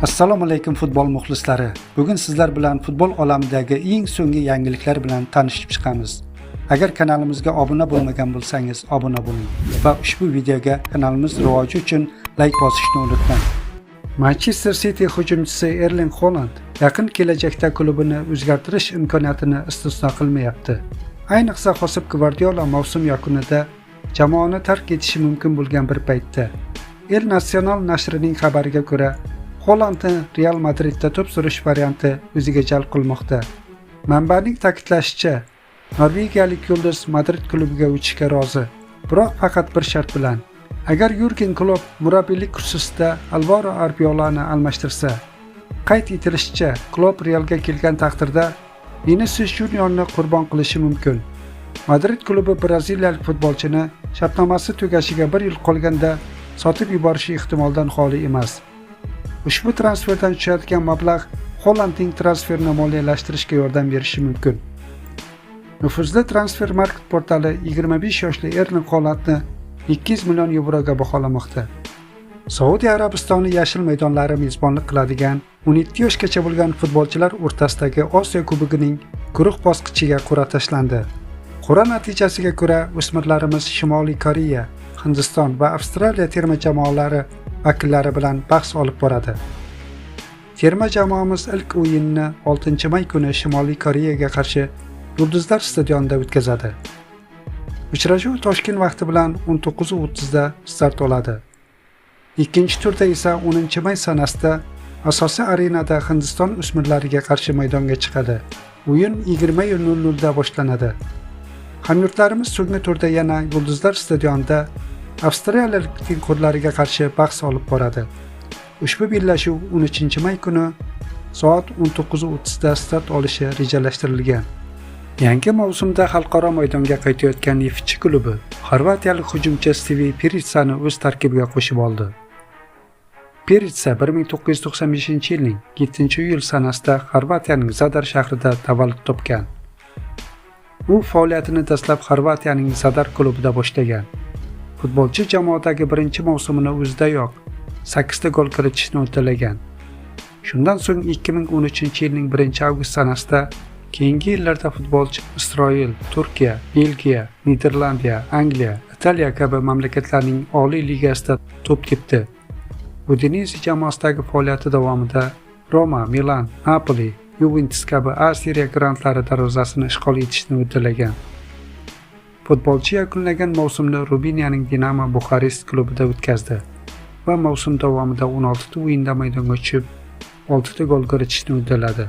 Assalomu alaykum futbol muxlislari. Bugun sizlar bilan futbol olamidagi eng so'nggi yangiliklar bilan tanishib chiqamiz. Agar kanalimizga obuna bo'lmagan bo'lsangiz, obuna bo'ling va ushbu videoga kanalimiz rivoji uchun like bosishni unutmang. Manchester City hujumchisi Erling Haaland yaqin kelajakda klubini o'zgartirish imkoniyatini istisno qilmayapti. Ayniqsa Josep Guardiola mavsum yakunida jamoani tark etishi mumkin bo'lgan bir paytda. El Nacional nashrining xabariga ko'ra, Haalandni Real Madridda to'p surish varianti o'ziga jalb qilmoqda. Manbaning ta'kidlashicha, norvegiyalik yulduz Madrid klubiga o'tishga rozi, biroq faqat bir shart bilan. Agar Jurgen Klopp murabbiylik kursisida Alvaro Arbeolani almashtirsa. Qayd etilishicha, Klopp Realga kelgan taqdirda Vinicius Juniorni qurbon qilishi mumkin. Madrid klubi braziliyalik futbolchini shartnomasi tugashiga 1 yil qolganda sotib yuborishi ehtimoldan xoli emas. Ushbu transferdan tushadigan mablag' Haalandning transferini moliyalashtirishga yordam berishi mumkin. Nufuzli transfer market portali 25 yoshli Erling Haalandni 200 million yevroga baholamoqda. Saudiya Arabistoni yashil maydonlari mezbonlik qiladigan 17 yoshgacha bo'lgan futbolchilar o'rtasidagi Osiyo Kubogining guruh bosqichiga qur'a tashlandi. Qur'a natijasiga ko'ra o'smirlarimiz Shimoliy Koreya, Hindiston va Avstraliya terma jamoalari vakillari bilan bahs olib boradi. Terma jamoamiz ilk o'yinni 6-may kuni Shimoliy Koreyaga qarshi Yulduzlar stadionida o'tkazadi. Uchrashuv Toshkent vaqti bilan 19:30 da start oladi. Ikkinchi turda esa 10-may sanasida asosiy arenada Hindiston o'smirlariga qarshi maydonga chiqadi. O'yin 20:00 da boshlanadi. Hamyurtlarimiz so'nggi turda yana Yulduzlar stadionida Avstraliyalik tengqurlariga qarshi bahs olib boradi. Ushbu bellashuv 13-may kuni soat 19:30 da start olishi rejalashtirilgan. Yangi mavsumda xalqaro maydonga qaytayotgan Neftchi klubi xorvatiyalik hujumchi Stivi Peritsani o'z tarkibiga qo'shib oldi. Peritsa 1995-yilning 7-iyul sanasida Xorvatiyaning Zadar shahrida tavallud topgan. U faoliyatini dastlab Xorvatiyaning Zadar klubida boshlagan. Futbolchi jamoadagi birinchi mavsumini o'zidayoq 8 ta gol kiritishni uddalagan. Shundan so'ng 2013-yilning 1-avgust sanasida keyingi yillarda futbolchi Isroil, Turkiya, Belgiya, Niderlandiya, Angliya, Italiya kabi mamlakatlarning oliy ligasida to'p tepdi. Udinese jamoasidagi faoliyati davomida Roma, Milan, Napoli, Juventus kabi A Seriya grandlari darvozasini ishg'ol etishni uddalagan. Futbolchi yakunlagan mavsumni Ruminiyaning Dinamo Buxarest klubida o'tkazdi va mavsum davomida 16 ta o'yinda maydonga tushib, 6 ta gol kiritishni uddaladi.